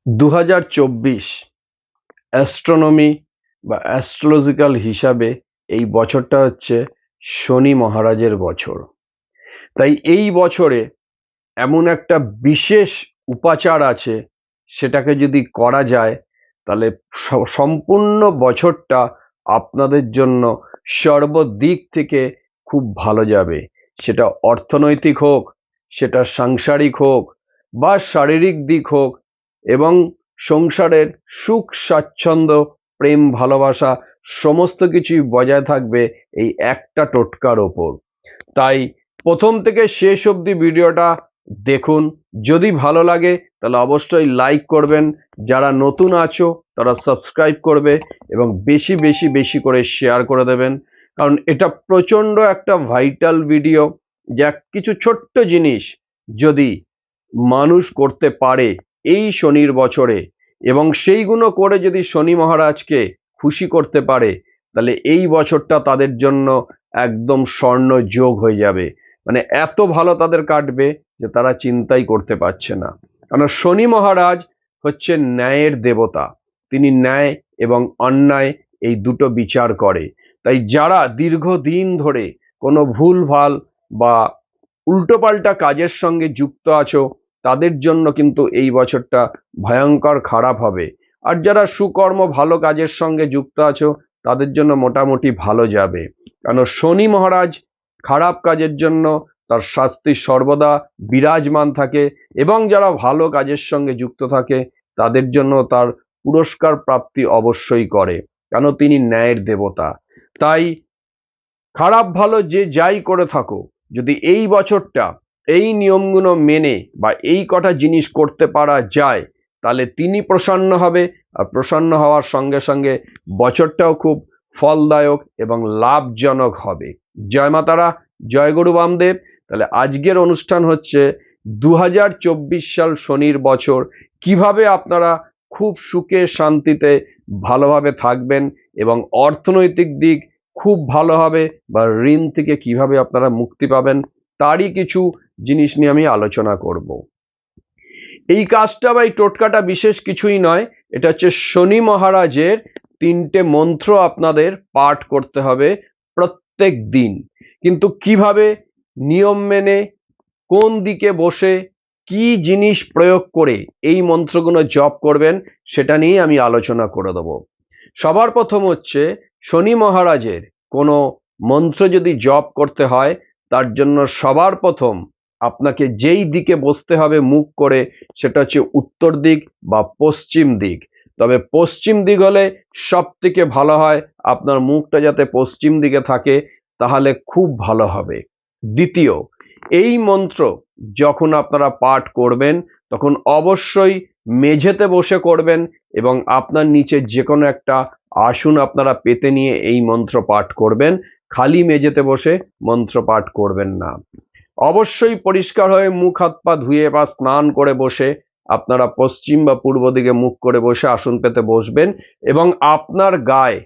2024 astronomy বা astrological হিসাবে এই বছরটা হচ্ছে শনি মহারাজের বছর। তাই এই বছরে এমন একটা বিশেষ উপাচার আছে, সেটাকে যদি করা যায় তাহলে সম্পূর্ণ বছরটা আপনাদের জন্য সর্বদিক থেকে খুব ভালো যাবে। সেটা অর্থনৈতিক হোক, সেটা সাংসারিক হোক বা শারীরিক দিক হোক, এবং সংসারের সুখ স্বাচ্ছন্দ্য, প্রেম, ভালোবাসা সমস্ত কিছুই বজায় থাকবে এই একটা টোটকার ওপর। তাই প্রথম থেকে শেষ অবধি ভিডিওটা দেখুন। যদি ভালো লাগে তাহলে অবশ্যই লাইক করবেন, যারা নতুন আছো তারা সাবস্ক্রাইব করবে এবং বেশি বেশি বেশি করে শেয়ার করে দেবেন, কারণ এটা প্রচণ্ড একটা ভাইটাল ভিডিও। যা কিছু ছোট্ট জিনিস যদি মানুষ করতে পারে এই শনির বছরে, এবং সেইগুলো করে যদি শনি মহারাজকে খুশি করতে পারে, তাহলে এই বছরটা তাদের জন্য একদম স্বর্ণ যোগ হয়ে যাবে। মানে এত ভালো তাদের কাটবে যে তারা চিন্তাই করতে পারছে না। কারণ শনি মহারাজ হচ্ছে ন্যায়ের দেবতা। তিনি ন্যায় এবং অন্যায় এই দুটো বিচার করে। তাই যারা দীর্ঘদিন ধরে কোনো ভুলভাল বা উল্টোপাল্টা কাজের সঙ্গে যুক্ত আছো, তাদের জন্য কিন্তু এই বছরটা ভয়ঙ্কর খারাপ হবে। আর যারা সুকর্ম ভালো কাজের সঙ্গে যুক্ত আছো, তাদের জন্য মোটামুটি ভালো যাবে। কারণ শনি মহারাজ খারাপ কাজের জন্য তার শাস্তি সর্বদা বিরাজমান থাকে, এবং যারা ভালো কাজের সঙ্গে যুক্ত থাকে তাদের জন্য তার পুরস্কার প্রাপ্তি অবশ্যই করে, কেন তিনি ন্যায়ের দেবতা। তাই খারাপ ভালো যে যাই করে থাকো, যদি এই বছরটা এই নিয়মগুলো মেনে বা এই কটা জিনিস করতে পারা যায়, তাহলে তিনি প্রসন্ন হবে। আর প্রসন্ন হওয়ার সঙ্গে সঙ্গে বছরটাও খুব ফলদায়ক এবং লাভজনক হবে। জয় মাতারা, জয় গুরু বামদেব। তাহলে আজকের অনুষ্ঠান হচ্ছে 2024 সাল শনির বছর, কিভাবে আপনারা খুব সুখে শান্তিতে ভালোভাবে থাকবেন এবং অর্থনৈতিক দিক খুব ভালো হবে, বা ঋণ থেকে কিভাবে আপনারা মুক্তি পাবেন, তারই কিছু জিনিস নিয়ে আমি আলোচনা করব। এই কাজটা বা এই টোটকাটা বিশেষ কিছুই নয়, এটা হচ্ছে শনি মহারাজের 3টে মন্ত্র আপনাদের পাঠ করতে হবে প্রত্যেক দিন। কিন্তু কিভাবে, নিয়ম মেনে, কোন দিকে বসে, কি জিনিস প্রয়োগ করে এই মন্ত্রগুলো জপ করবেন, সেটা নিয়ে আমি আলোচনা করে দেব। সবার প্রথম হচ্ছে, শনি মহারাজের কোনো মন্ত্র যদি জপ করতে হয়, তার জন্য সবার প্রথম আপনাকে যেই দিকে বসতে হবে মুখ করে, সেটা হচ্ছে উত্তর দিক বা পশ্চিম দিক। তবে পশ্চিম দিক হলে সব থেকে ভালো হয়, আপনার মুখটা যাতে পশ্চিম দিকে থাকে, তাহলে খুব ভালো হবে। দ্বিতীয়, এই মন্ত্র যখন আপনারা পাঠ করবেন তখন অবশ্যই মেঝেতে বসে করবেন, এবং আপনার নিচে যে কোনো একটা আসন আপনারা পেতে নিয়ে এই মন্ত্র পাঠ করবেন। খালি মেঝেতে বসে মন্ত্র পাঠ করবেন না। অবশ্যই পরিষ্কার হয়ে মুখ হাত পা ধুয়ে বা স্নান করে বসে আপনারা পশ্চিম বা পূর্ব দিকে মুখ করে বসে আসন পেতে বসবেন, এবং আপনার গায়ে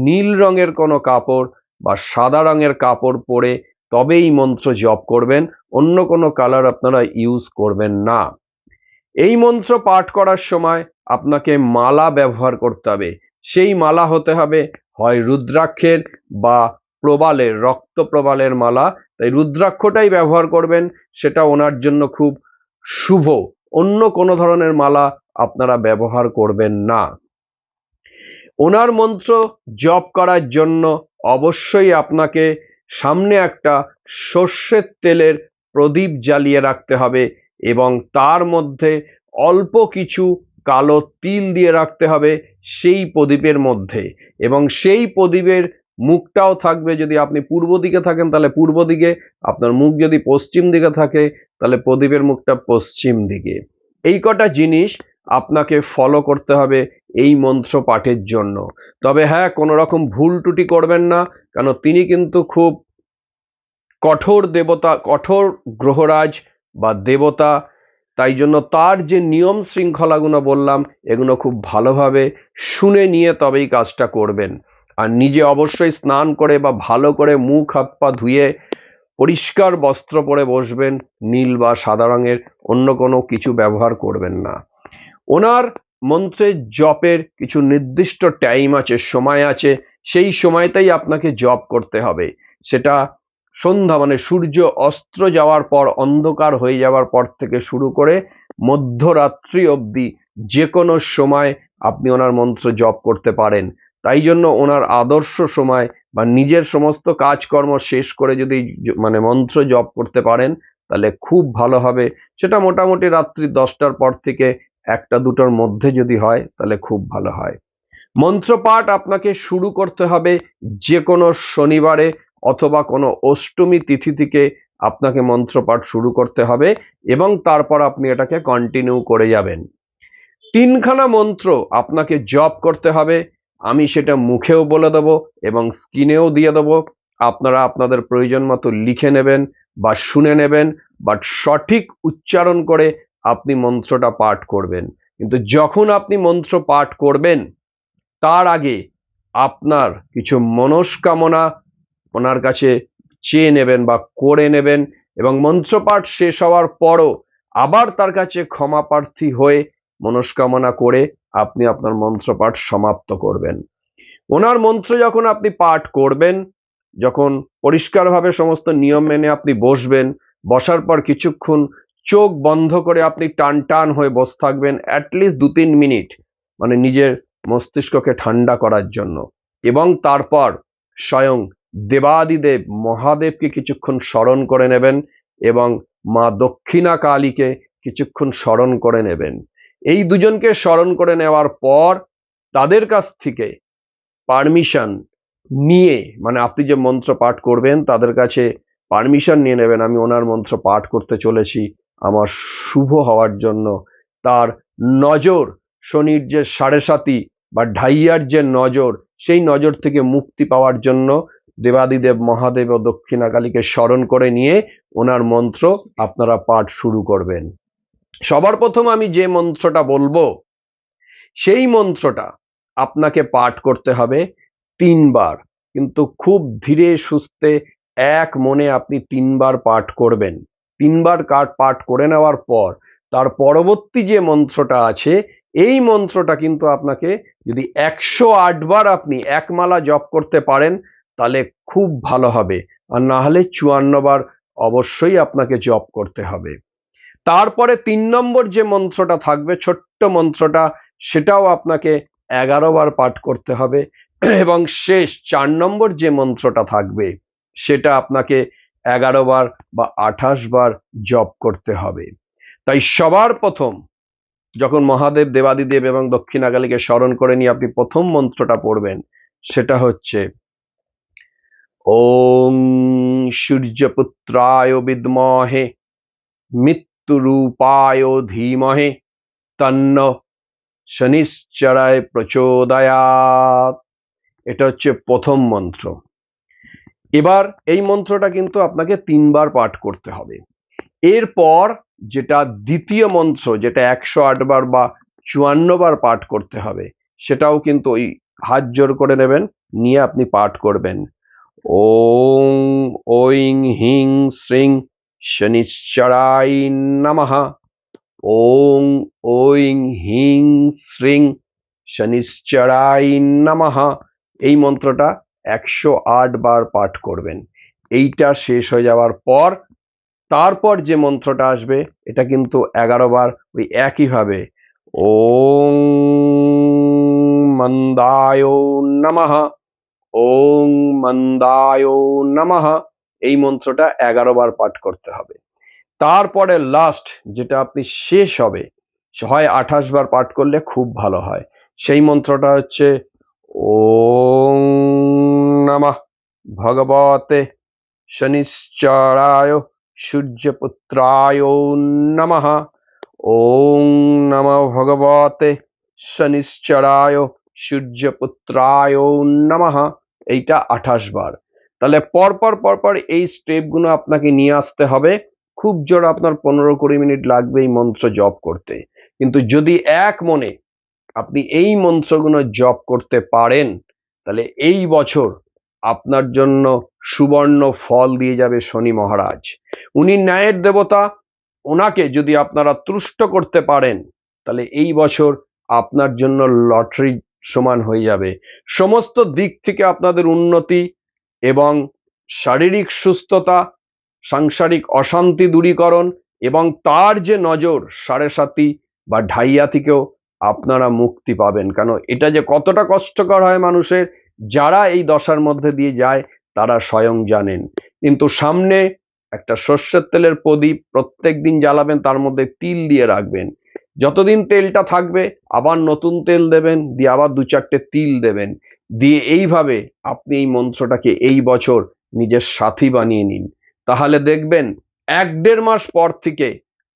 নীল রঙের কোনো কাপড় বা সাদা রঙের কাপড় পরে তবে এই মন্ত্র জপ করবেন। অন্য কোনো কালার আপনারা ইউজ করবেন না। এই মন্ত্র পাঠ করার সময় আপনাকে মালা ব্যবহার করতে হবে। সেই মালা হতে হবে হয় রুদ্রাক্ষের বা প্রবালের, রক্ত প্রবালের মালা। তাই রুদ্রাক্ষটাই ব্যবহার করবেন, সেটা ওনার জন্য খুব শুভ। অন্য কোনো ধরনের মালা আপনারা ব্যবহার করবেন না। ওনার মন্ত্র জপ করার জন্য অবশ্যই আপনাকে সামনে একটা সর্ষের তেলের প্রদীপ জ্বালিয়ে রাখতে হবে, এবং তার মধ্যে অল্প কিছু কালো তিল দিয়ে রাখতে হবে সেই প্রদীপের মধ্যে। এবং সেই প্রদীপের মুখটাও থাকবে, যদি আপনি পূর্ব দিকে থাকেন তাহলে পূর্ব দিকে, আপনার মুখ যদি পশ্চিম দিকে থাকে তাহলে প্রদীপের মুখটা পশ্চিম দিকে। এই কটা জিনিস আপনাকে ফলো করতে হবে এই মন্ত্র পাঠের জন্য। তবে হ্যাঁ, কোনো রকম ভুল ত্রুটি করবেন না, কারণ তিনি কিন্তু খুব কঠোর দেবতা, কঠোর গ্রহরাজ বা দেবতা। তাই জন্য তার যে নিয়ম শৃঙ্খলাগুলো বললাম, এগুলো খুব ভালোভাবে শুনে নিয়ে তবেই কাজটা করবেন। আর নিজে অবশ্যই স্নান করে বা ভালো করে মুখ হাত পা ধুয়ে পরিষ্কার বস্ত্র পরে বসবেন, নীল বা সাদা রঙের, অন্য কোনো কিছু ব্যবহার করবেন না। ওনার মন্ত্রের জপের কিছু নির্দিষ্ট টাইম আছে, সময় আছে, সেই সময়তেই আপনাকে জপ করতে হবে। সেটা সন্ধ্যা মানে সূর্য অস্ত যাওয়ার পর, অন্ধকার হয়ে যাওয়ার পর থেকে শুরু করে মধ্যরাত্রি অবধি যে কোনো সময় আপনি ওনার মন্ত্র জপ করতে পারেন। তাই জন্য ওনার আদর্শ সময় বা নিজের সমস্ত কাজকর্ম শেষ করে যদি মানে মন্ত্র জপ করতে পারেন তাহলে খুব ভালো হবে। সেটা মোটামুটি রাত্রি 10টার পর থেকে 1টা-2টোর মধ্যে যদি হয় তাহলে খুব ভালো হয়। মন্ত্রপাঠ আপনাকে শুরু করতে হবে যে কোনো শনিবারে অথবা কোনো অষ্টমী তিথি থেকে আপনাকে মন্ত্রপাঠ শুরু করতে হবে এবং তারপর আপনি এটাকে কন্টিনিউ করে যাবেন। 3খানা মন্ত্র আপনাকে জপ করতে হবে। আমি সেটা মুখেও বলে দেবো এবং স্ক্রিনেও দিয়ে দেবো। আপনারা আপনাদের প্রয়োজন মতো লিখে নেবেন বা শুনে নেবেন, বাট সঠিক উচ্চারণ করে আপনি মন্ত্রটা পাঠ করবেন। কিন্তু যখন আপনি মন্ত্র পাঠ করবেন তার আগে আপনার কিছু মনস্কামনা ওনার কাছে চেয়ে নেবেন বা করে নেবেন এবং মন্ত্রপাঠ শেষ হওয়ার পরও আবার তার কাছে ক্ষমা প্রার্থী হয়ে মনস্কামনা করে আপনি আপনার মন্ত্রপাঠ সমাপ্ত করবেন। ওনার মন্ত্র যখন আপনি পাঠ করবেন, যখন পরিষ্কারভাবে সমস্ত নিয়ম মেনে আপনি বসবেন, বসার পর কিছুক্ষণ চোখ বন্ধ করে আপনি টান টান হয়ে বসে থাকবেন অ্যাটলিস্ট 2-3 মিনিট, মানে নিজের মস্তিষ্ককে ঠান্ডা করার জন্য। এবং তারপর স্বয়ং দেবাদিদেব মহাদেবকে কিছুক্ষণ স্মরণ করে নেবেন এবং মা দক্ষিণা কালীকে কিছুক্ষণ স্মরণ করে নেবেন। এই দুজনকে স্মরণ করে নেওয়ার পর তাদের কাছ থেকে পারমিশন নিয়ে, মানে আপনি যে মন্ত্র পাঠ করবেন তাদের কাছে পারমিশন নিয়ে নেবেন, আমি ওনার মন্ত্র পাঠ করতে চলেছি আমার শুভ হওয়ার জন্য। তার নজর, শনির যে 7.5 বা ঢাইয়ার যে নজর, সেই নজর থেকে মুক্তি পাওয়ার জন্য দেবাদিদেব মহাদেব ও দক্ষিণাকালীকে স্মরণ করে নিয়ে ওনার মন্ত্র আপনারা পাঠ শুরু করবেন। সবার প্রথম আমি যে মন্ত্রটা বলবো সেই মন্ত্রটা আপনাকে পাঠ করতে হবে 3বার, কিন্তু খুব ধীরে সুস্থে এক মনে আপনি 3বার পাঠ করবেন। 3বার পাঠ করে নেওয়ার পর তার পরবর্তী যে মন্ত্রটা আছে এই মন্ত্রটা কিন্তু আপনাকে যদি 108বার আপনি একমালা জপ করতে পারেন তাহলে খুব ভালো হবে, আর না হলে 54বার অবশ্যই আপনাকে জপ করতে হবে। তারপরে 3 নম্বর যে মন্ত্রটা থাকবে, ছোট্ট মন্ত্রটা, সেটাও আপনাকে 11বার পাঠ করতে হবে এবং শেষ 4 নম্বর যে মন্ত্রটা থাকবে সেটা আপনাকে 11বার বা 28বার জপ করতে হবে। তাই সবার প্রথম যখন মহাদেব, দেবাদিদেব এবং দক্ষিণাকালীকে স্মরণ করে নিয়ে আপনি প্রথম মন্ত্রটা পড়বেন সেটা হচ্ছে ওং সূর্যপুত্রায় বিদ্মহে মৃত্যুরূপায় ধীমহে তন্ন শনিশ্চরায় প্রচোদয়াৎ। এটা হচ্ছে প্রথম মন্ত্র। এবার এই মন্ত্রটা কিন্তু আপনাকে 3বার পাঠ করতে হবে। এরপর যেটা দ্বিতীয় মন্ত্র, যেটা 108বার বা 54বার পাঠ করতে হবে, সেটাও কিন্তু ওই হাত জোর করে নেবেন, নিয়ে আপনি পাঠ করবেন ওং ঐং হিং শ্রীং শনিশ্চরায় নমঃ। ওং ঐং হিং শ্রীং শনিশ্চরায় নমঃ। এই মন্ত্রটা 108বার পাঠ করবেন। এইটা শেষ হয়ে যাওয়ার পর তারপর যে মন্ত্রটা আসবে এটা কিন্তু 11বার ওই একইভাবে ওং মন্দায় নমঃ, ওং মন্দায় নমঃ। এই মন্ত্রটা 11বার পাঠ করতে হবে। তারপরে লাস্ট যেটা আপনি শেষ হবে, হয় 28বার পাঠ করলে খুব ভালো হয়, সেই মন্ত্রটা হচ্ছে ওং নমঃ ভগবতে শনিশ্চরায় সূর্যপুত্রায় নমঃ। ওং নমঃ ভগবতে শনিশ্চরায় সূর্যপুত্রায় নমঃ। এইটা 28বার। তাহলে পরপর এই স্টেপগুলো আপনাকে নিয়ে আসতে হবে। খুব জোর আপনার 15-20 মিনিট লাগবে এই মন্ত্র জপ করতে, কিন্তু যদি এক মনে আপনি এই মন্ত্রগুলো জপ করতে পারেন তাহলে এই বছর আপনার জন্য সুবর্ণ ফল দিয়ে যাবে শনি মহারাজ। উনি ন্যায়ের দেবতা, ওনাকে যদি আপনারা তুষ্ট করতে পারেন তাহলে এই বছর আপনার জন্য লটারি সমান হয়ে যাবে। সমস্ত দিক থেকে আপনাদের উন্নতি এবং শারীরিক সুস্থতা, সাংসারিক অশান্তি দূরীকরণ এবং তার যে নজর সাড়ে সাতি বা ঢাইয়া থেকেও আপনারা মুক্তি পাবেন। কারণ এটা যে কতটা কষ্টকর হয় মানুষের, যারা এই দশার মধ্যে দিয়ে যায় তারা স্বয়ং জানেন। কিন্তু সামনে একটা সর্ষের তেলের প্রদীপ প্রত্যেক দিন জ্বালাবেন, তার মধ্যে তিল দিয়ে রাখবেন। যতদিন তেলটা থাকবে আবার নতুন তেল দেবেন, দিয়ে আবার 2-4টে তিল দেবেন, দিয়ে এইভাবে আপনি এই মন্ত্রটাকে এই বছর নিজের সাথী বানিয়ে নিন। তাহলে দেখবেন 1-1.5 মাস পর থেকে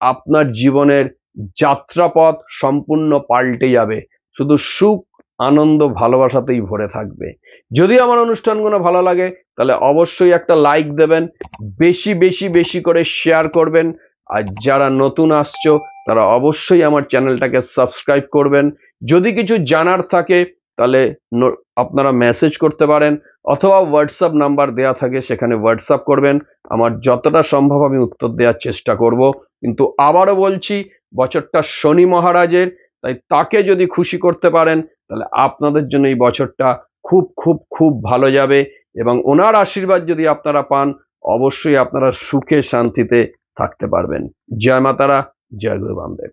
আপনার জীবনের যাত্রাপথ সম্পূর্ণ পাল্টে যাবে, শুধু সুখ, আনন্দ, ভালোবাসাতেই ভরে থাকবে। যদি আমার অনুষ্ঠানগুলো ভালো লাগে তাহলে অবশ্যই একটা লাইক দেবেন, বেশি বেশি বেশি করে শেয়ার করবেন, আর যারা নতুন আসছো তারা অবশ্যই আমার চ্যানেলটাকে সাবস্ক্রাইব করবেন। যদি কিছু জানার থাকে তাহলে আপনারা মেসেজ করতে পারেন, অথবা হোয়াটসঅ্যাপ নাম্বার দেওয়া থাকে সেখানে হোয়াটসঅ্যাপ করবেন। আমার যতটা সম্ভব আমি উত্তর দেওয়ার চেষ্টা করব। কিন্তু আবারও বলছি, বছরটা শনি মহারাজের, তাই তাকে যদি খুশি করতে পারেন তাহলে আপনাদের জন্য এই বছরটা খুব খুব খুব ভালো যাবে, এবং ওনার আশীর্বাদ যদি আপনারা পান অবশ্যই আপনারা সুখে শান্তিতে থাকতে পারবেন। জয় মাতারা, জয় গুরু বামদেব।